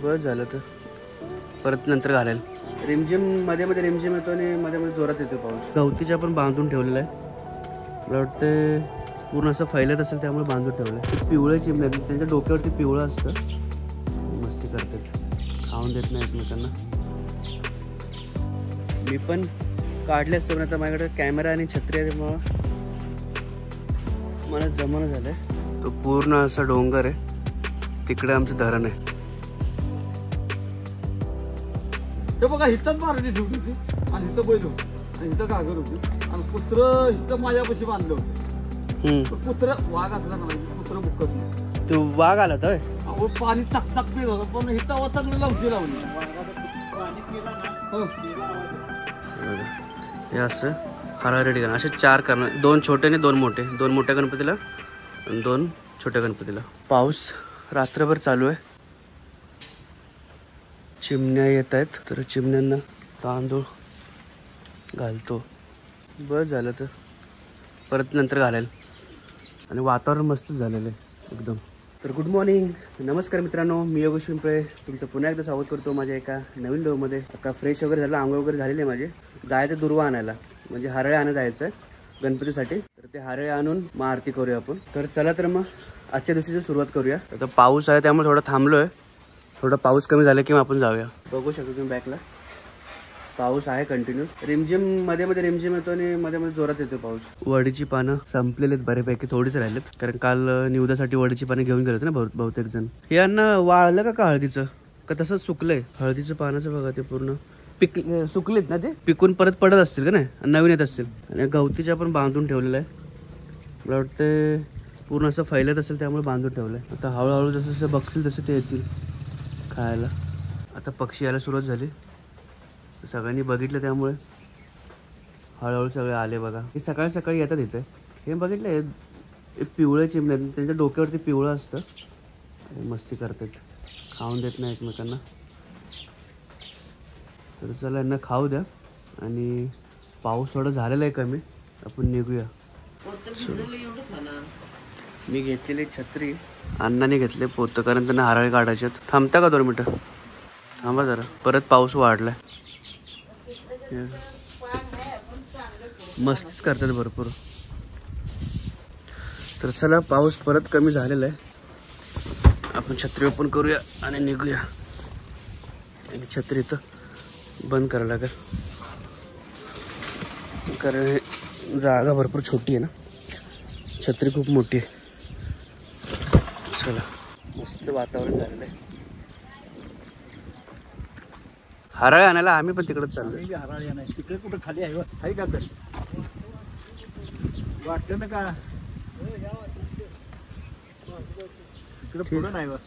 बस झालं तर परत नंतर घालेल. रिमझिम मध्ये मध्ये रिमझिम येतो आणि मध्ये मध्ये जोरात येतो पाऊस. गवतीच्या पण बांधून ठेवलेला आहे. मला वाटतं पूर्ण असं फैलत असेल त्यामुळे बांधून ठेवलं आहे. पिवळे चिमण्या त्यांच्या डोक्यावरती पिवळं असतं. मस्ती करतात, खाऊन देत नाही एकमेकांना. मी पण काढले असते पण आता माझ्याकडे कॅमेरा आणि छत्री आहे त्यामुळं मला जमणं झालंय. तो पूर्ण असा डोंगर आहे, तिकडे आमचं धरण आहे. हे बघा हिथंच मारली ठेवली होती आणि हिथं बैल होती आणि हिथं गागर होती आणि कुत्र हिथं माझ्यापाशी बांधलं होतं. कुत्र वाघ असला ना कुत्र बुक्कत नाही. तो वाघ आला तर अहो पाणी चकचक पीत होतं पण हिथं वतन लावती लावली. हे असं हराळी ठिकाण असे 4 करणार, 2 छोटे आणि 2 मोठे. 2 मोठ्या गणपतीला आणि 2 छोट्या गणपतीला. पाऊस रात्रभर चालू आहे. चिमण्या येत आहेत तर चिमण्यांना तांदूळ घालतो. बस झालं तर परत नंतर घालेल. आणि वातावरण मस्त झालेलं आहे एकदम. तर गुड मॉर्निंग, नमस्कार मित्रांनो, मी योगेश पिंपळे तुमचं पुन्हा एकदा स्वागत करतो माझ्या एका नवीन व्हिडिओमध्ये. आता फ्रेश वगैरे झालं, आंघोळ वगैरे झालेली आहे माझे. जायचं दुर्वा आणायला, म्हणजे हरळे आणायला जायचं आहे गणपतीसाठी. तर ते हरळे आणून मग आरती करूया आपण. तर चला तर मग आजच्या दिवशीची सुरुवात करूया. आता पाऊस आहे त्यामुळे थोडा थांबलोय. थोडा पाऊस कमी झाला की मग आपण जाऊया. बघू शकतो तुम्ही बॅकला पाऊस आहे कंटिन्यूस. रिमझिम मध्ये मध्ये रिमझिम येतो आणि मध्ये मध्ये जोरात येतो पाऊस. वडीची पानं संपलेलेत बऱ्यापैकी, थोडीच राहिलेत कारण काल निवदासाठी वडीची पानं घेऊन गेले होते ना बहुतेक जण. हे अन्न वाळलं का हळदीचं का तसंच सुकलंय? हळदीचं पानाचं बघा ते पूर्ण सुकलेत ना, ते पिकून परत पडत असतील का नाही, नवीन येत असतील. आणि गवतीच्या पण बांधून ठेवलेलं आहे. मला वाटतं पूर्ण असं फैलत असेल त्यामुळे बांधून ठेवलंय. आता हळूहळू जसं जसं बघतील तसं ते येतील खायला. आता पक्षी यायला सुरुवात झाली, सगळ्यांनी बघितलं त्यामुळे हळूहळू सगळे आले बघा. हे सकाळी सकाळी येतात इथे. हे बघितलं हे पिवळे चिमण्या त्यांच्या डोक्यावरती पिवळं असतं. मस्ती करतात, खाऊन देत नाही एकमेकांना. तर चला यांना खाऊ द्या. आणि पाऊस थोडा झालेला आहे कमी, आपण निघूया. मी घेतलेली छत्री, अण्णाने घेतले पोतं कारण त्यांना हराळी काढायचे. थांबता का 2 मिनटं? थांबा जरा, परत पाऊस वाढलाय. मस्त करतात भरपूर. तर चला पाऊस परत कमी झालेला आहे, आपण छत्री ओपन करूया आणि निघूया. आणि छत्री तर बंद करायला लागेल कारण जागा भरपूर छोटी आहे ना, छत्री खूप मोठी आहे. चला मस्त वातावरण झालेलं आहे. हराळे आणायला आम्ही पण तिकडे चाललो. हराळी नाही तिकडे कुठं खाली आहे का? तर वाटतं ना का तिकडे पुढं नाही बस.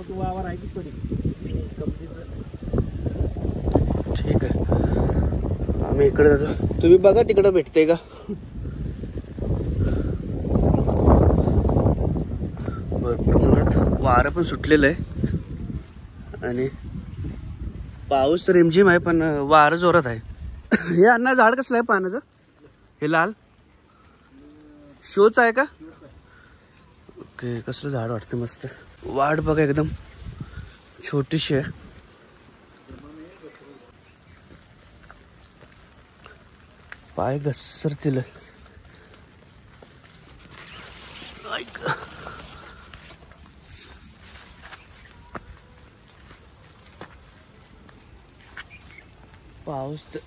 वावर आहे की पडी. ठीक आहे, आम्ही इकडे जातो. तुम्ही बघा तिकडे भेटते का. भरपूर जोरात वारं पण सुटलेलं आहे आणि पाऊस तर रिमझिम आहे पण वारं जोरात आहे. हे अण्णा झाड कसलं आहे पानाचं? हे लाल शोच आहे का? ओके, कसलं झाड वाटतं मस्त. वाट बघा एकदम छोटीशी आहे. पाय घसरतील. पाऊस तर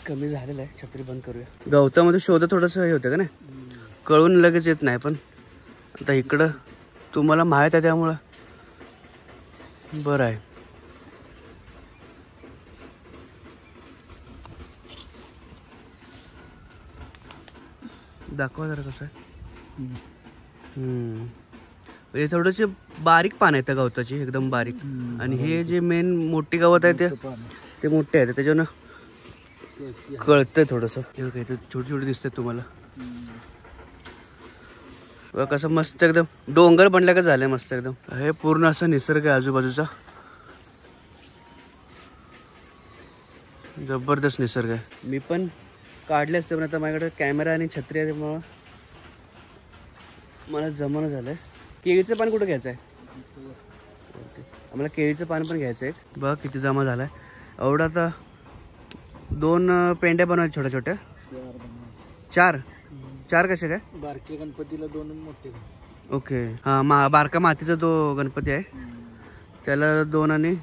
कमी झालेला आहे, छत्री बंद करूया. गवतामध्ये शोध थोडंसं हे होतं का नाही, कळून लगेच येत नाही. पण आता इकडं तुम्हाला माहीत आहे त्यामुळं बरं आहे. दाखवा जरा कसं आहे. हे थोडेसे बारीक पान आहेत त्या गवताची, एकदम बारीक. आणि हे जे मेन मोठी गवत आहे ते मोठे आहेत, त्याच्यानं कळतंय थोडंसं. हे काय छोटी छोटी दिसतात तुम्हाला. बघा कसं मस्त एकदम डोंगर बनल्या का झालंय मस्त एकदम. हे पूर्ण असं निसर्ग आहे आजूबाजूचा, जबरदस्त निसर्ग आहे. मी पण काढले असते पण आता माझ्याकडे कॅमेरा आणि छत्री आहे त्यामुळं मला जमणं झालंय. केळीचं पान कुठं घ्यायचं आहे? आम्हाला केळीचं पान पण घ्यायचं आहे. बघ किती जमा झालाय. एवढा आता 2 पेंड्या बनवायच्या छोट्या छोट्या. 4 कसे काय? बारके गणपतीला 2 मोठे. ओके. हां बारका मातीचा तो गणपती आहे त्याला 2 आणि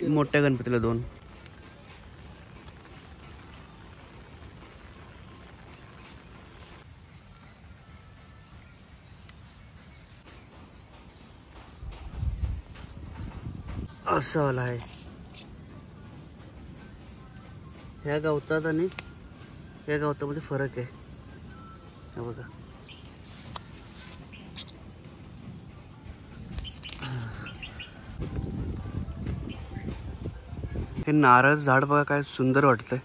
मोठ्या गणपतीला 2. असं वाला आहे. ह्या गवतात आणि या गवतामध्ये फरक आहे. हे बघा हे नारळ झाड बघा काय सुंदर वाटतंय.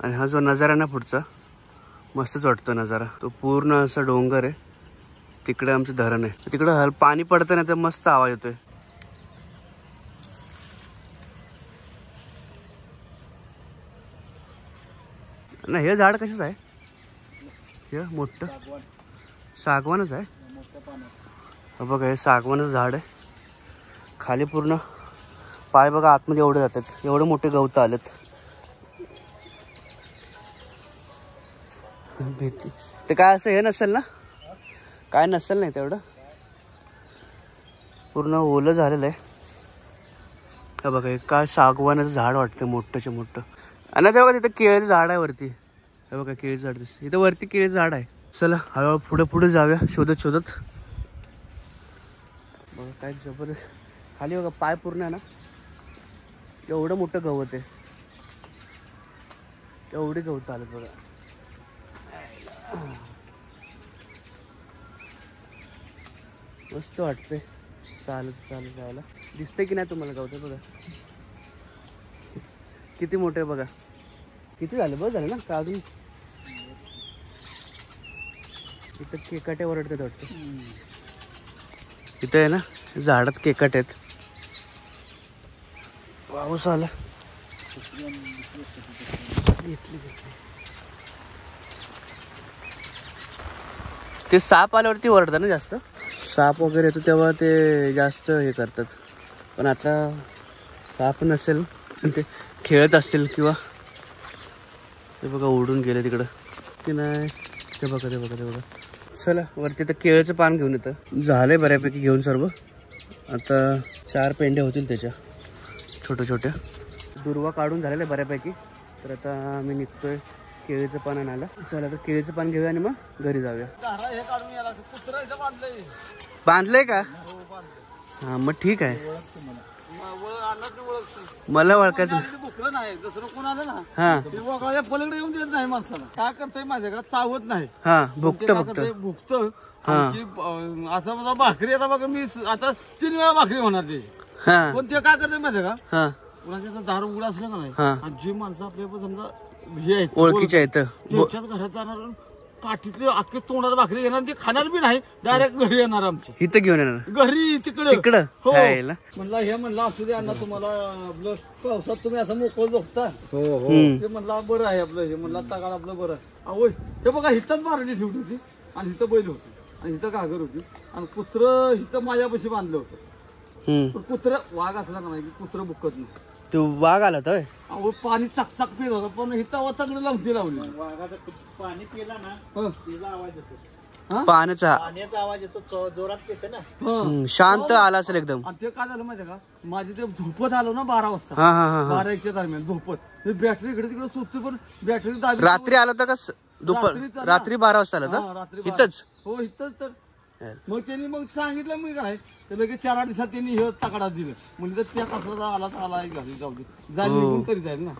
आणि हा जो नजारा ना पुढचा मस्तच वाटतो नजारा. तो पूर्ण असा डोंगर आहे. तिकडे आमचं धरण आहे. तिकडं पाणी पडतं ना तर मस्त आवाज येतोय. नाही हे झाड कशाच आहे? हे मोठं सागवानच आहे. बघा हे सागवानच झाड आहे. खाली पूर्ण पाय बघा आतमध्ये एवढे जातात. एवढे मोठे गवत आलेत. भीती ते काय असं हे नसेल ना? काय नसेल नाही तेवढं. पूर्ण ओलं झालेलं आहे. हे बघा हे काय सागवानाचं झाड वाटतं मोठंच्या मोठं. आणि ते बघा तिथं केळीचं झाड आहे वरती. हे बघा केळीचं झाड दिसतं इथं वरती. केळीचं झाड आहे. चला हळूहळू पुढे पुढे जाऊया शोधत शोधत. बघा काय जबरदस्त. खाली बघा पाय पूर्ण आहे ना एवढं मोठं गवत आहे. एवढी गवत आलं बघा. मस्त वाटतंय चालत चालत जायला. दिसतंय की नाही तुम्हाला गवत? बघा किती मोठे बघा. किती झाले बस झाले ना का अजून? इथं केकाटे ओरडतात वाटतं. इथं आहे ना झाडात केकाट आहेत. पाऊस आला. ते साप आल्यावरती ओरडतात ना जास्त. साप वगैरे येतो तेव्हा ते जास्त हे करतात. पण आता साप नसेल ते खेळत असतील किंवा ते बघा उडून गेले तिकडं की नाही. ते बघा ते बघा ते बघा. चला वरती तर केळीचं पान घेऊन येतं. झालंय बऱ्यापैकी घेऊन सर्व. आता 4 पेंड्या होतील त्याच्या छोट्या छोट्या. दुर्वा काढून झालेलं आहे बऱ्यापैकी. तर आता आम्ही निघतोय केळीचं पान आणायला. चला तर केळीचं पान घेऊया आणि मग घरी जाऊया. बांधलंय का? हा मग ठीक आहे. मला ओळखायचं नाही. दुसरं कोण आलं ना हा वगळाच्या पलीकडे येऊन देत नाही माणसाला. काय करतोय माझ्या का चावत नाही. हा भुकत भुकत भुकत असं माझा भाकरी. आता बघा मी आता 3 वेळा भाकरी होणार ते. हा पण ते काय करतोय माहिती का? हा कुणाच्या दार उघड असलं का नाही हा आणि जी माणसं आपल्या समजा हे आहेत ओळखीच्या आहेत त्यांच्याच घरात जाणार काठीतले अख्खे तोंडात भाकरी घेणार. ते खाणार बी नाही. डायरेक्ट घरी येणार आमच्या. इथं घेऊन येणार घरी तिकडे तिकडं. हो खायला. म्हणलं हे म्हणलं असू दे अण्णा तुम्हाला आपलं पावसात तुम्ही असं मोकळं झोपता. ते म्हणलं बरं आहे आपलं. हे म्हणलं तगाड आपलं बरं आहे. अहो हे बघा हिथंच बारडी ठेवली होती आणि हिथं बैल होती आणि हिथं घागर होती आणि कुत्रं हिथं माझ्यापाशी बांधलं होतं. पण कुत्रं वाघ असला का नाही की कुत्रं बुकत नाही. तो वाघ आला तर अहो पाणी चकचक पित होता पण हिचा वाचाकडे लावती लावली. पाणी पिला ना तिचा आवाज येतो. पाण्याचा पाण्याचा आवाज येतो जोरात पिते ना. शांत आला असेल एकदम. आणि ते काय झालं माहिती का? माझी ते झोपत आलो ना 12 वाजता. हा हा हा 12-1च्या दरम्यान झोपत बॅटरी इकडे तिकडे सुटते पण बॅटरी दाबी. रात्री आला होता का? दुपार रात्री 12 वाजता आला होता इथंच. हो इथंच. तर मग त्यांनी मग सांगितलं मी काय तर लगेच 4 दिवसात त्यांनी हे तकडा दिलं. म्हणजे त्या कसला आला तर आला जाऊ दे जाईल निघून तरी जाईल ना.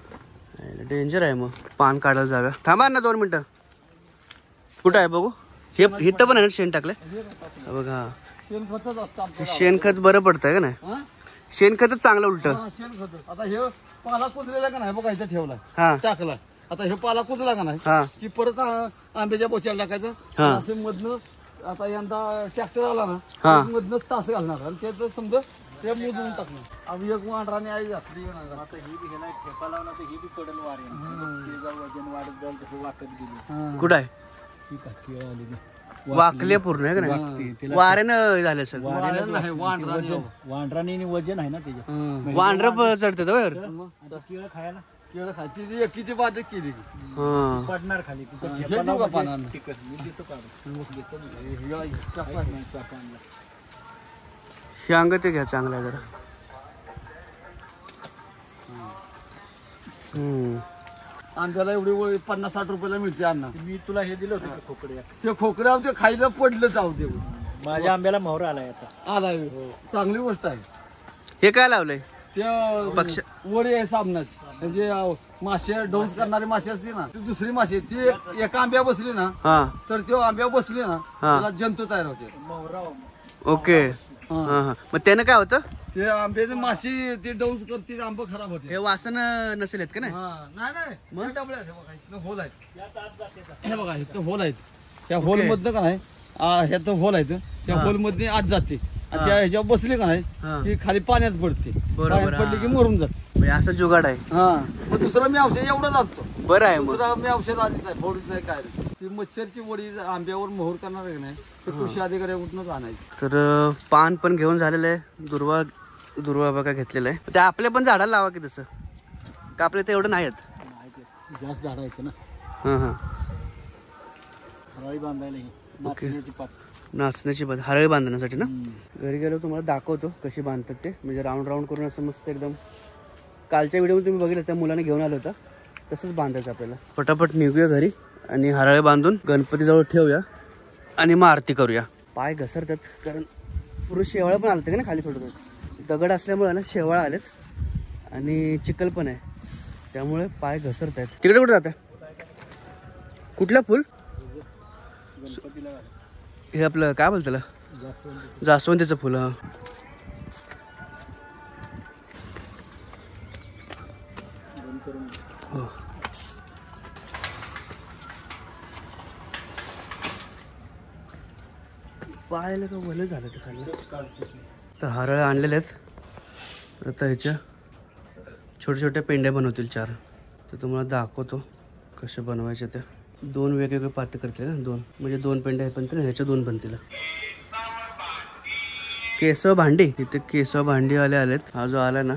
डेंजर आहे. मग पान काढायला जाव्या. थांबा ना 2 मिनिटं. कुठं आहे बघू? हे इथं पण आहे ना शेण टाकलंय बघा. शेणखतच असतं आमचं. शेणखत बरं पडतंय का नाही? शेणखतच चांगलं उलट. शेणखत. आता हे पाला कुजलेला का नाही बघा इथं ठेवला हा टाकला. आता हे पाला कुजला का नाही हा की परत आंब्याच्या बोच्याला टाकायचं. असं मधनं आता यंदा ट्रॅक्टर आला ना मधनच तास घालणार आणि त्याचं समजा ते मोजून टाकणार. आम्ही एक वांडराने आई घातली. आता ही बी गेला ठेपा लावला तर ही बी पडेल वारी. वजन वाढत जाईल तसं वाटत गेली. कुठं आहे? ही का केळ आली वाकले पूर्ण आहे का नाही वाऱ्यानं झालं सर वाढलं नाही वांढराने वजन आहे ना त्याच्यात वांढर चढतात वर आता केळं खायला केळं खायची एकीची बाजू केली हा. पडणार खाली तिथं हे ठेपाला देऊ का म्हणजे पानानं? तिखट. मी देतो काढून. देतो मी. चापा ऐक नाही, चापा आणला. हे अंग ते घ्या चांगलं आहे जरा आंब्याला एवढी 50-60 रुपयाला मिळते अण्णा. मी तुला हे दिलं होतं का खोकड्या ते खोकड्या ते खायला पडलं जाऊ दे माझ्या आंब्याला मोहर आलाय आता आला चांगली गोष्ट आहे. हे काय लावलंय ते पक्ष वडी आहे साबणाची म्हणजे मासे डोस करणारी मासे असते ना ती दुसरी मासे ती एका आंब्या बसली ना हा तर ते आंब्या बसली ना त्याला जंतू तयार होते. मोहरा ओके हा हा मग त्यानं काय होतं ते आंब्याची माशी ती डोस करते आंबे खराब होते. हे वासन नसेल येत का नाही नाही मग डबळे आहे, हे बघा, इथनं होल आहेत. हे बघा इथं होल आहेत. त्या होल मधनं का नाही ह्याचं होल आहेत त्या होल मधने आत जाते आणि त्या ह्याच्यावर बसली का नाही हा. ती खाली पाण्यात पडते. बरोबर, पाण्यात पडली की हा. मरून जाते. म्हणजे असं जुगाड आहे हा मग दुसरं मी औषध एवढं जातो. बरं आहे मग दुसरं मी औषध आली नाही फोडूच नाही काय नाही. ती मच्छरची वडी आंब्यावर मोहर करणार आहे की नाही ते कृषी अधिकाऱ्याकडूनच आणायची. तर पान पण घेऊन झालेलं आहे दुर्वा बघा घेतलेलं आहे ते आपल्या पण झाडाला लावा की तसं का आपल्या ते एवढं नाही आहेत जास्त झाडायचं ना हां हां हराळी बांधायला ही. नाचण्याची पात. नाचण्याची हरळी बांधण्यासाठी ना घरी गेलो तुम्हाला दाखवतो कशी बांधतात ते म्हणजे राऊंड करून असं मस्त एकदम कालच्या व्हिडिओमध्ये तुम्ही बघितलं त्या मुलाने घेऊन आलं होतं तसंच बांधायचं आपल्याला पटापट निघूया घरी आणि हरळे बांधून गणपतीजवळ ठेवूया आणि मग आरती करूया. पाय घसरतात कारण पूर्ण शेवाळं पण आलं होतं ना खाली थोडं दगड असल्यामुळे ना शेवाळं आलेत आणि चिखल पण आहे त्यामुळे पाय घसरत आहेत. तिकडे कुठे जात कुठलं फुल गणपतीला हे आपलं काय बोलतं त्याला जास्त जास्वंदीचं फुल हा हो. पाहायला का भलं झालं ते खाल्लं तर हरळ आणलेले आहेत आता ह्याच्या छोट्या छोट्या पेंड्या बनवतील 4 तर तुम्हाला दाखवतो कसे बनवायचे ते 2 वेगवेगळे पाते करते ना 2 म्हणजे 2 पेंड्या आहेत बनतील ह्याच्या 2 बनतील. केसव भांडी इथे केसव भांडी आलेत हा जो आला ना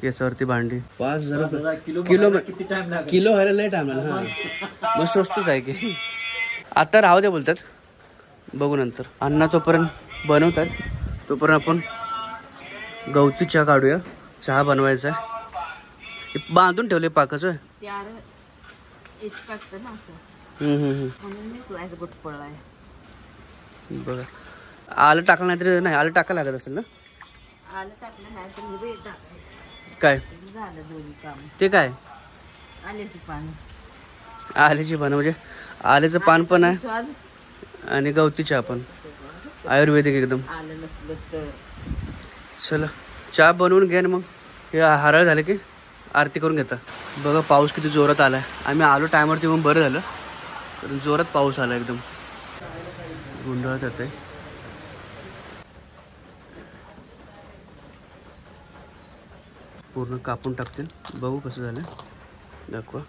केसावरती भांडी 5000 किलो किती टाइम लागेल किलो व्हायला लय टाइम लागला हा मग स्वस्तच आहे की आता राहू दे बोलतात बघू नंतर. अण्णा तोपर्यंत बनवतात तोपर्यंत आपण गवती चहा काढूया. चहा बनवायचा आहे बांधून ठेवले पाकाचं बघा आलं टाकलं नाही तरी नाही आलं टाकायला लागत असेल ना काय ते काय आल्याची पानं म्हणजे आल्याचं पान पण आहे आणि गवती चहा पण आयुर्वेदिक एकदम. चला चहा बनवून घ्या ना मग हे हरळ झालं की आरती करून घेता. बघा पाऊस किती जोरात आलाय आम्ही आलो टायमवरती मग बरं झालं कारण जोरात पाऊस आला एकदम गुंडाळत येते. पूर्ण कापून टाकतील बघू कसं झालं दाखवा.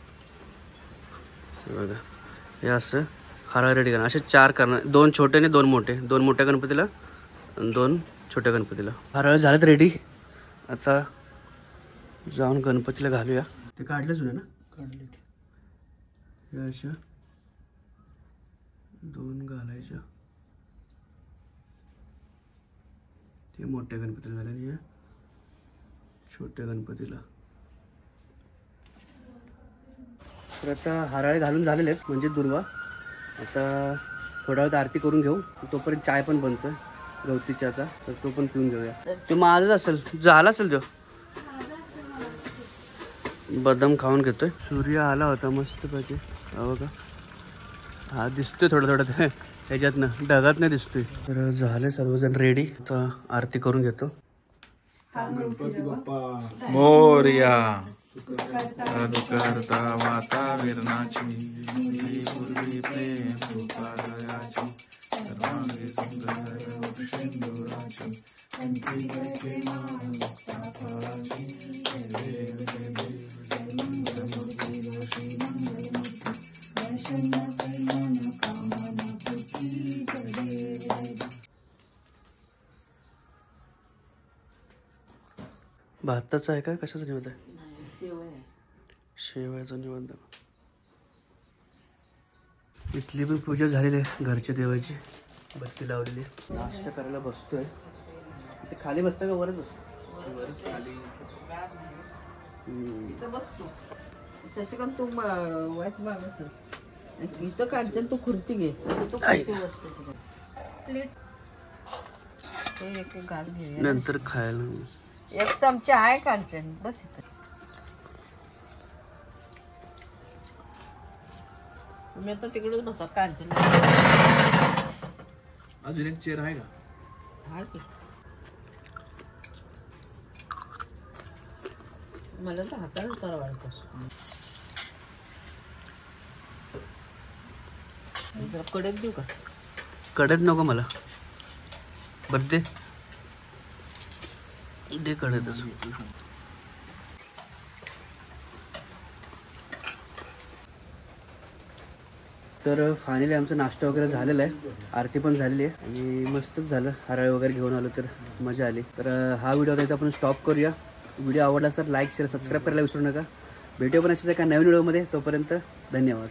बघा हे असं हरळ रेडी करणार असे 4 करणार 2 छोटे आणि 2 मोठे 2 मोठ्या गणपतीला आणि 2 छोट्या गणपतीला. हरळ झालेत रेडी आता जाऊन गणपतीला घालूया. ते काढलेच ना काढले हे अशा 2 घालायच्या ते मोठ्या गणपतीला झाले आणि छोट्या गणपतीला. तर आता हराळे घालून झालेले आहेत म्हणजे दुर्वा. आता थोडा वेळ आरती करून घेऊ तोपर्यंत चाय पण बनतोय गवती चहाचा तर तो पण पिऊन घेऊया. तो माझाच असेल झाला असेल तो बदाम खाऊन घेतोय. सूर्य आला होता मस्त पैकी बघा हा दिसतोय थोडं ह्याच्यातनं ढगात नाही दिसतोय. तर झाले सर्वजण रेडी आता आरती करून घेतो. गणपती बाप्पा मोरया करता माता विरणाची पूर्वी प्रेम कृपादयाची सर्वांगी सुंदर सिंदुराची कंठी बैठे माता फळाची देव श्री मंगलमूर्ती दर्शन कामना पूर्ती भाताचा आहे का कशाचा निवड आहे? शेवया शेवयाचा निवड. इथली पण पूजा झालेली आहे घरच्या देवाची. बत्ती लावलेली. नाश्ता करायला बसतोय. इथे खाली बसतं का वरच बसतो? वरच खाली. इथं बसतो. शशिकांत तू वाच मागस इथं काढचं तू खुर्ची घे. इथं तू खुर्ची बस शशिकांत. प्लेट ते एक गाड घे. नंतर खायला. एक चमचा आहे काढचं बस इथं. तुम्ही आता तिकडेच बसा काढचं. अजून एक चेअर आहे का? हा की मला तर हाताने परवाडतं. जरा कडक देऊ का? कडत नको मला. बरं दे कडतच. तर फायनली आमचा नाश्ता वगैरे झालेला आहे. आरती पण झालेली आहे आणि मस्तच झालं. हराळी वगैरे घेऊन आलो तर मजा आली. तर हा व्हिडिओ आता आपण स्टॉप करूया. व्हिडिओ आवडला तर लाईक शेअर सबस्क्राईब करायला विसरू नका. भेटूया पण अशाच एका नवीन व्हिडिओमध्ये. तोपर्यंत धन्यवाद.